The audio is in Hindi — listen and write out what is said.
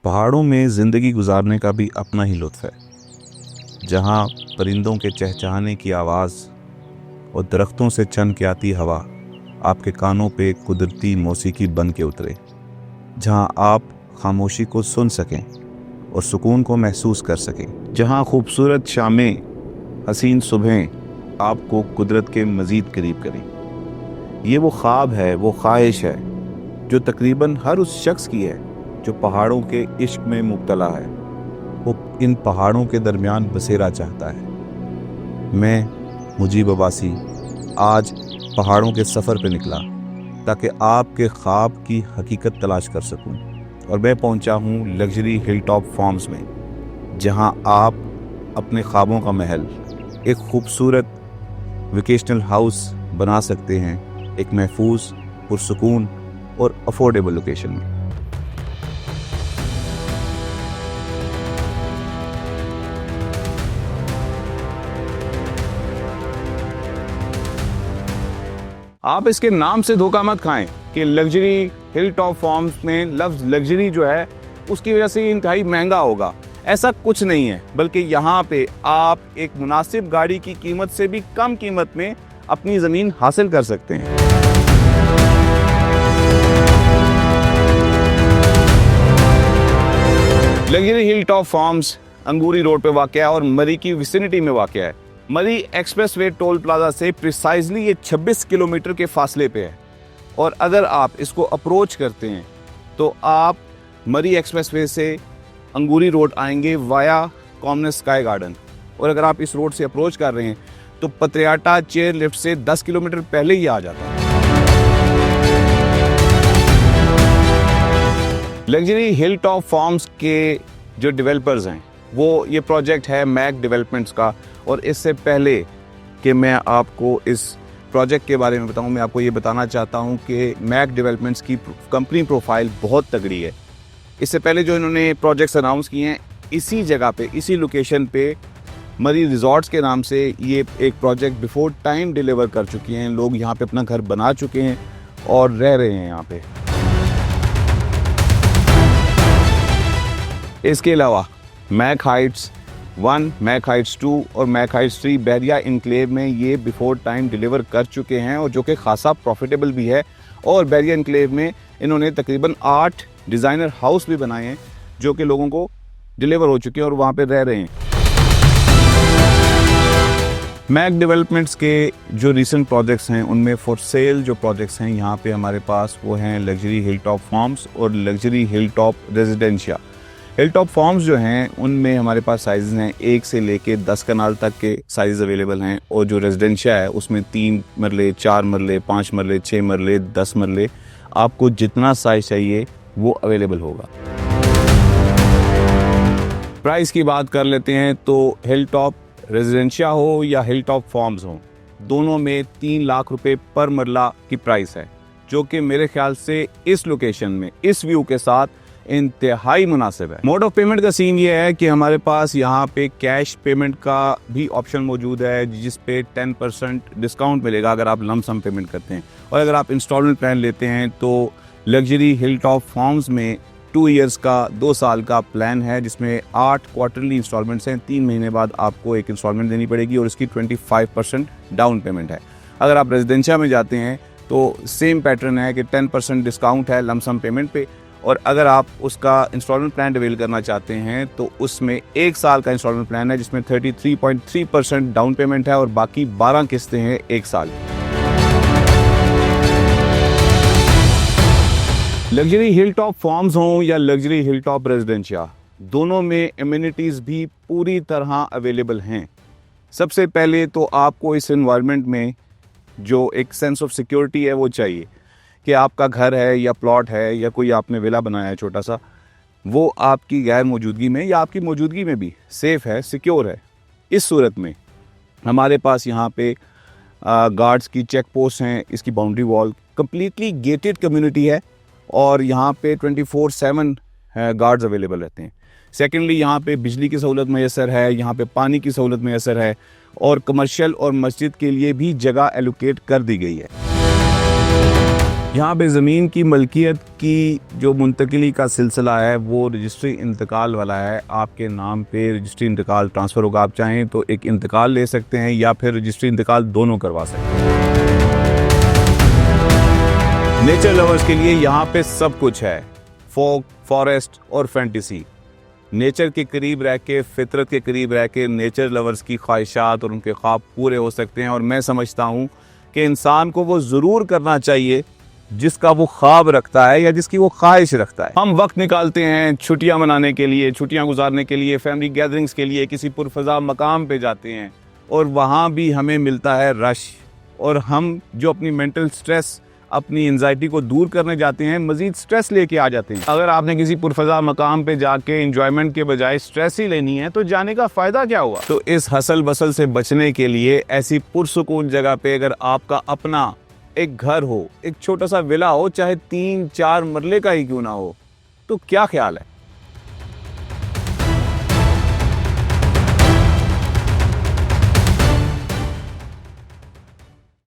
पहाड़ों में ज़िंदगी गुजारने का भी अपना ही लुत्फ़ है, जहाँ परिंदों के चहचहाने की आवाज़ और दरख्तों से छन के आती हवा आपके कानों पे कुदरती मौसीकी बन के उतरे, जहाँ आप खामोशी को सुन सकें और सुकून को महसूस कर सकें, जहाँ खूबसूरत शामें, हसीन सुबहें आपको कुदरत के मज़ीद करीब करें। ये वो ख्वाब है, वो ख्वाहिश है जो तकरीबन हर उस शख्स की है जो पहाड़ों के इश्क में मुब्तला है। वो इन पहाड़ों के दरमियान बसेरा चाहता है। मैं मुजीब अब्बासी आज पहाड़ों के सफ़र पे निकला ताकि आपके ख्वाब की हकीकत तलाश कर सकूं, और मैं पहुंचा हूं लग्जरी हिल टॉप फार्म्स में, जहां आप अपने ख्वाबों का महल एक खूबसूरत वेकेशनल हाउस बना सकते हैं, एक महफूज, पुरसुकून और अफोर्डेबल लोकेशन में। आप इसके नाम से धोखा मत खाएं कि लग्जरी हिल टॉप फार्म्स में लफ्ज़ लग्जरी जो है उसकी वजह से इंतहाई महंगा होगा। ऐसा कुछ नहीं है, बल्कि यहाँ पे आप एक मुनासिब गाड़ी की कीमत से भी कम कीमत में अपनी ज़मीन हासिल कर सकते हैं। लग्जरी हिल टॉप फार्म्स अंगूरी रोड पे वाक़या है और मरी की विसिनिटी में वाक़या है। मरी एक्सप्रेसवे टोल प्लाजा से प्रिसाइजली ये 26 किलोमीटर के फासले पे है, और अगर आप इसको अप्रोच करते हैं तो आप मरी एक्सप्रेसवे से अंगूरी रोड आएंगे वाया कॉमनस स्काई गार्डन, और अगर आप इस रोड से अप्रोच कर रहे हैं तो पत्रियाटा चेयर लिफ्ट से 10 किलोमीटर पहले ही आ जाता है। लग्जरी हिल टॉप फार्म्स के जो डेवलपर्स हैं वो ये प्रोजेक्ट है मैक डेवलपमेंट्स का, और इससे पहले कि मैं आपको इस प्रोजेक्ट के बारे में बताऊं, मैं आपको ये बताना चाहता हूं कि मैक डेवलपमेंट्स की कंपनी प्रोफाइल बहुत तगड़ी है। इससे पहले जो इन्होंने प्रोजेक्ट्स अनाउंस किए हैं, इसी जगह पे, इसी लोकेशन पे मरी रिजॉर्ट्स के नाम से ये एक प्रोजेक्ट बिफोर टाइम डिलीवर कर चुकी हैं। लोग यहाँ पे अपना घर बना चुके हैं और रह रहे हैं यहाँ पे। इसके अलावा मैक हाइट्स 1, मैक हाइट्स 2 और मैक हाइट्स 3 बैरिया इनक्लेव में ये बिफोर टाइम डिलीवर कर चुके हैं, और जो कि खासा प्रॉफिटेबल भी है। और बैरिया इनक्लेव में इन्होंने तकरीबन 8 डिज़ाइनर हाउस भी बनाए हैं जो कि लोगों को डिलीवर हो चुके हैं और वहाँ पे रह रहे हैं। मैक डेवलपमेंट्स के जो रीसेंट प्रोजेक्ट्स हैं उनमें फॉर सेल जो प्रोजेक्ट्स हैं यहाँ पे हमारे पास वो हैं लग्जरी हिल टॉप फार्म्स और luxury hill top residencia. Hill top farms जो हैं उनमें हमारे पास साइज़ हैं 1 से लेके 10 कनाल तक के साइज़ अवेलेबल हैं, और जो रेजिडेंशिया है उसमें 3 मरले, 4 मरले, 5 मरले, 6 मरले, 10 मरले, आपको जितना साइज़ चाहिए वो अवेलेबल होगा। प्राइस की बात कर लेते हैं तो हिल टॉप रेजिडेंशिया हो या हिल टॉप फार्म्स हो, दोनों में 3 लाख रुपए पर मरला की प्राइस है, जो कि मेरे ख्याल से इस लोकेशन में इस व्यू के साथ इंतहाई मुनासिब है। मोड ऑफ पेमेंट का सीन ये है कि हमारे पास यहाँ पे कैश पेमेंट का भी ऑप्शन मौजूद है, जिस पे 10% डिस्काउंट मिलेगा अगर आप लम सम पेमेंट करते हैं, और अगर आप इंस्टॉलमेंट प्लान लेते हैं तो लग्जरी हिल टॉप फार्म्स में 2 ईयर्स का 2 साल का प्लान है, जिसमें 8 क्वार्टरली इंस्टॉलमेंट्स हैं। 3 महीने बाद आपको एक इंस्टॉलमेंट देनी पड़ेगी और इसकी 25% डाउन पेमेंट है। अगर आप रेजिडेंशिया में जाते हैं तो सेम पैटर्न है कि 10% डिस्काउंट है लमसम पेमेंट पे, और अगर आप उसका इंस्टॉलमेंट प्लान अवेल करना चाहते हैं तो उसमें 1 साल का इंस्टॉलमेंट प्लान है जिसमें 33.3% डाउन पेमेंट है और बाकी 12 किस्तें हैं 1 साल। लग्जरी हिल टॉप फार्म्स हों या लग्जरी हिल टॉप रेजिडेंशिया, दोनों में एमिनिटीज़ भी पूरी तरह अवेलेबल हैं। सबसे पहले तो आपको इस एनवायरनमेंट में जो एक सेंस ऑफ सिक्योरिटी है वो चाहिए कि आपका घर है या प्लॉट है या कोई आपने विला बनाया है छोटा सा, वो आपकी गैर मौजूदगी में या आपकी मौजूदगी में भी सेफ़ है, सिक्योर है। इस सूरत में हमारे पास यहाँ पे गार्ड्स की चेक पोस्ट हैं, इसकी boundary wall, completely gated community है और यहाँ पे 24/7 गार्ड्स अवेलेबल रहते हैं। सेकेंडली यहाँ पे बिजली की सहूलत मैसर है, यहाँ पे पानी की सहूलत मैसर है, और कमर्शियल और मस्जिद के लिए भी जगह एलोकेट कर दी गई है। यहाँ पे ज़मीन की मलकियत की जो मुंतकिली का सिलसिला है वो रजिस्ट्री इंतकाल वाला है। आपके नाम पे रजिस्ट्री इंतकाल ट्रांसफ़र होगा। आप चाहें तो एक इंतकाल ले सकते हैं या फिर रजिस्ट्री इंतकाल दोनों करवा सकते हैं। नेचर लवर्स के लिए यहाँ पे सब कुछ है, फोक, फॉरेस्ट और फैंटेसी। नेचर के करीब रह के, फितरत के करीब रह के नेचर लवर्स की ख्वाहिशात और उनके ख्वाब पूरे हो सकते हैं। और मैं समझता हूँ कि इंसान को वो ज़रूर करना चाहिए जिसका वो ख्वाब रखता है या जिसकी वो ख्वाहिश रखता है। हम वक्त निकालते हैं छुट्टियां मनाने के लिए, छुट्टियां गुजारने के लिए, फैमिली गैदरिंग्स के लिए किसी पुरफज़ा मकाम पे जाते हैं और वहाँ भी हमें मिलता है रश। और हम जो अपनी मेंटल स्ट्रेस, अपनी एंजाइटी को दूर करने जाते हैं, मज़ीद स्ट्रेस लेके आ जाते हैं। अगर आपने किसी पुरफज़ा मकाम पे जाके एंजॉयमेंट के बजाय स्ट्रेस ही लेनी है तो जाने का फ़ायदा क्या हुआ। तो इस हसल बसल से बचने के लिए ऐसी पुरसुकून जगह पे अगर आपका अपना एक घर हो, एक छोटा सा विला हो, चाहे 3-4 मरले का ही क्यों ना हो, तो क्या ख्याल है।